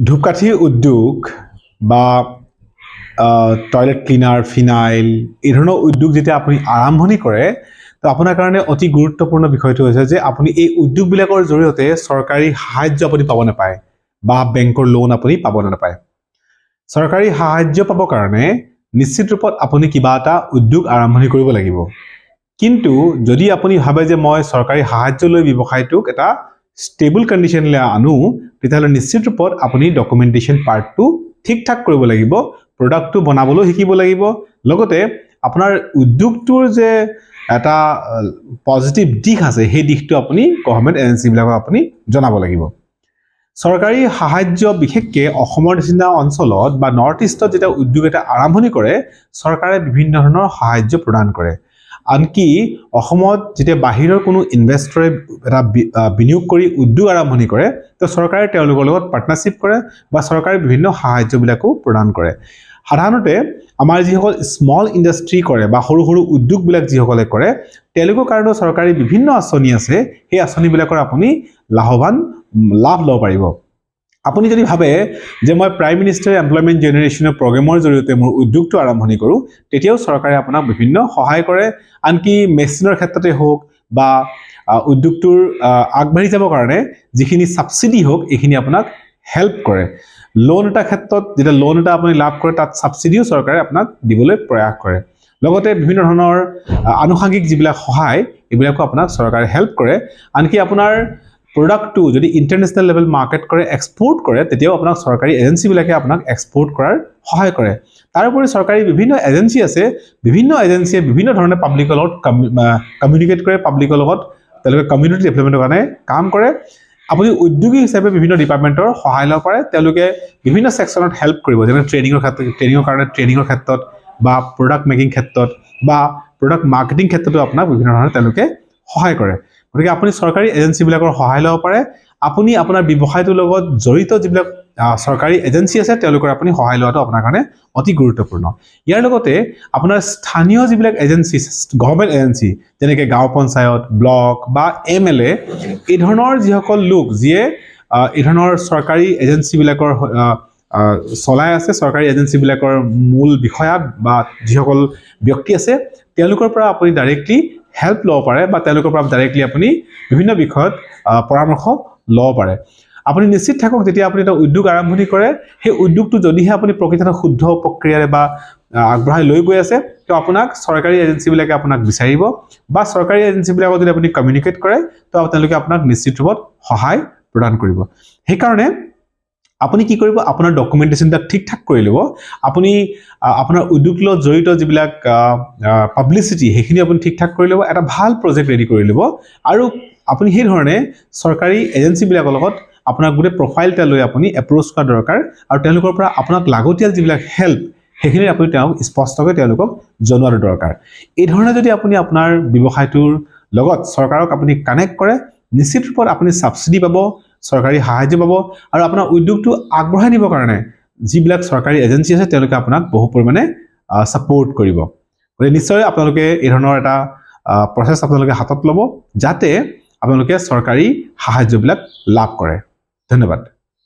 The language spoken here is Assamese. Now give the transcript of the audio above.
ধূপকাঠি উদ্যোগ বা টয়লেট ক্লিনাৰ ফিনাইল এই ধৰণৰ উদ্যোগ যেতিয়া আপুনি আৰম্ভণি কৰে তো আপোনাৰ কাৰণে অতি গুৰুত্বপূৰ্ণ বিষয়টো হৈছে যে আপুনি এই উদ্যোগবিলাকৰ জৰিয়তে চৰকাৰী সাহায্য আপুনি পাব নাপায় বা বেংকৰ লোন আপুনি পাব নাপায় চৰকাৰী সাহায্য পাবৰ কাৰণে নিশ্চিত ৰূপত আপুনি কিবা এটা উদ্যোগ আৰম্ভণি কৰিব লাগিব কিন্তু যদি আপুনি ভাবে যে মই চৰকাৰী সাহায্য লৈ ব্যৱসায়টোক এটা ষ্টেবল কণ্ডিশ্যনলৈ আনো তেতিয়াহ'লে নিশ্চিত ৰূপত আপুনি ডকুমেণ্টেশ্যন পাৰ্টটো ঠিক ঠাক কৰিব লাগিব প্ৰডাক্টটো বনাবলৈ শিকিব লাগিব লগতে আপোনাৰ উদ্যোগটোৰ যে এটা পজিটিভ দিশ আছে সেই দিশটো আপুনি গভৰ্ণমেণ্ট এজেন্সিবিলাকক আপুনি জনাব লাগিব চৰকাৰী সাহায্য বিশেষকৈ অসমৰ নিচিনা অঞ্চলত বা নৰ্থ ইষ্টত যেতিয়া উদ্যোগ এটা আৰম্ভণি কৰে চৰকাৰে বিভিন্ন ধৰণৰ সাহায্য প্ৰদান কৰে আনকি অসমত যেতিয়া বাহিৰৰ কোনো ইনভেষ্টৰে এটা বিনিয়োগ কৰি উদ্যোগ আৰম্ভণি কৰে তো চৰকাৰে তেওঁলোকৰ লগত পাৰ্টনাৰশ্বিপ কৰে বা চৰকাৰে বিভিন্ন সাহায্যবিলাকো প্ৰদান কৰে সাধাৰণতে আমাৰ যিসকল স্মল ইণ্ডাষ্ট্ৰি কৰে বা সৰু সৰু উদ্যোগবিলাক যিসকলে কৰে তেওঁলোকৰ কাৰণে চৰকাৰী বিভিন্ন আঁচনি আছে সেই আঁচনিবিলাকৰ আপুনি লাভ ল'ব পাৰিব আপুনি যদি ভাবে যে মই প্ৰাইম মিনিষ্টাৰ এমপ্লয়মেণ্ট জেনেৰেশ্যনৰ প্ৰগ্ৰেমৰ জৰিয়তে মোৰ উদ্যোগটো আৰম্ভণি কৰোঁ তেতিয়াও চৰকাৰে আপোনাক বিভিন্ন সহায় কৰে আনকি মেচিনৰ ক্ষেত্ৰতে হওক বা উদ্যোগটোৰ আগবাঢ়ি যাবৰ কাৰণে যিখিনি ছাবচিডি হওক এইখিনি আপোনাক হেল্প কৰে লোন এটা ক্ষেত্ৰত যেতিয়া লোন এটা আপুনি লাভ কৰে তাত ছাবচিডিও চৰকাৰে আপোনাক দিবলৈ প্ৰয়াস কৰে লগতে বিভিন্ন ধৰণৰ আনুষাংগিক যিবিলাক সহায় এইবিলাকো আপোনাক চৰকাৰে হেল্প কৰে আনকি আপোনাৰ প্ৰডাক্টটো যদি ইণ্টাৰনেশ্যনেল লেভেল মাৰ্কেট কৰে এক্সপোৰ্ট কৰে তেতিয়াও আপোনাক চৰকাৰী এজেন্সিবিলাকে আপোনাক এক্সপোৰ্ট কৰাৰ সহায় কৰে তাৰোপৰি চৰকাৰী বিভিন্ন এজেন্সি আছে বিভিন্ন এজেন্সিয়ে বিভিন্ন ধৰণে পাব্লিকৰ লগত কমিউনিকেট কৰে পাব্লিকৰ লগত তেওঁলোকে কমিউনিটি ডেভেলপমেণ্টৰ কাৰণে কাম কৰে আপুনি উদ্যোগী হিচাপে বিভিন্ন ডিপাৰ্টমেণ্টৰ সহায় ল'ব পাৰে তেওঁলোকে বিভিন্ন ছেকশ্যনত হেল্প কৰিব যেনে ট্ৰেইনিঙৰ ক্ষেত্ৰত বা প্ৰডাক্ট মেকিং ক্ষেত্ৰত বা প্ৰডাক্ট মাৰ্কেটিং ক্ষেত্ৰতো আপোনাক বিভিন্ন ধৰণে তেওঁলোকে সহায় কৰে গতিকে আপুনি চৰকাৰী এজেন্সিবিলাকৰ সহায় ল'ব পাৰে আপুনি আপোনাৰ ব্যৱসায়টোৰ লগত জড়িত যিবিলাক চৰকাৰী এজেন্সি আছে তেওঁলোকৰ আপুনি সহায় লোৱাটো আপোনাৰ কাৰণে অতি গুৰুত্বপূৰ্ণ ইয়াৰ লগতে আপোনাৰ স্থানীয় যিবিলাক এজেন্সি গভৰ্ণমেণ্ট এজেন্সি যেনেকৈ গাঁও পঞ্চায়ত ব্লক বা MLA এই ধৰণৰ যিসকল লোক যিয়ে এই ধৰণৰ চৰকাৰী এজেন্সিবিলাকৰ চলাই আছে চৰকাৰী এজেন্সিবিলাকৰ মূল বিষয়া বা যিসকল ব্যক্তি আছে তেওঁলোকৰ পৰা আপুনি ডাইৰেক্টলি হেল্প ল'ব পাৰে বা তেওঁলোকৰ পৰা ডাইৰেক্টলি আপুনি বিভিন্ন বিষয়ত পৰামৰ্শ ল'ব পাৰে আপুনি নিশ্চিত থাকক যেতিয়া আপুনি এটা উদ্যোগ আৰম্ভণি কৰে সেই উদ্যোগটো যদিহে আপুনি প্ৰকৃততে শুদ্ধ প্ৰক্ৰিয়াৰে বা আগবঢ়াই লৈ গৈ আছে তো আপোনাক চৰকাৰী এজেন্সিবিলাকে আপোনাক বিচাৰিব বা চৰকাৰী এজেন্সিবিলাকক যদি আপুনি কমিউনিকেট কৰে তো তেওঁলোকে আপোনাক নিশ্চিত ৰূপত সহায় প্ৰদান কৰিব সেইকাৰণে আপুনি কি কৰিব আপোনাৰ ডকুমেণ্টেশ্যনটা ঠিক ঠাক কৰি ল'ব আপুনি আপোনাৰ উদ্যোগৰ লগত জড়িত যিবিলাক পাব্লিচিটি সেইখিনি আপুনি ঠিক ঠাক কৰি ল'ব এটা ভাল প্ৰজেক্ট ৰেডি কৰি ল'ব আৰু আপুনি সেই ধৰণে চৰকাৰী এজেন্সিবিলাকৰ লগত আপোনাৰ গোটেই প্ৰফাইল এটা লৈ আপুনি এপ্ৰ'চ কৰা দৰকাৰ আৰু তেওঁলোকৰ পৰা আপোনাক লাগতিয়াল যিবিলাক হেল্প সেইখিনি আপুনি তেওঁক স্পষ্টকৈ তেওঁলোকক জনোৱাটো দৰকাৰ এই ধৰণে যদি আপুনি আপোনাৰ ব্যৱসায়টোৰ লগত চৰকাৰক আপুনি কানেক্ট কৰে নিশ্চিত ৰূপত আপুনি ছাবচিডি পাব চৰকাৰী সাহায্য পাব আৰু আপোনাৰ উদ্যোগটো আগবঢ়াই নিবৰ কাৰণে যিবিলাক চৰকাৰী এজেন্সি আছে তেওঁলোকে আপোনাক বহু পৰিমাণে ছাপোৰ্ট কৰিব গতিকে নিশ্চয় আপোনালোকে এই ধৰণৰ এটা প্ৰচেছ আপোনালোকে হাতত ল'ব যাতে আপোনালোকে চৰকাৰী সাহায্যবিলাক লাভ কৰে ধন্যবাদ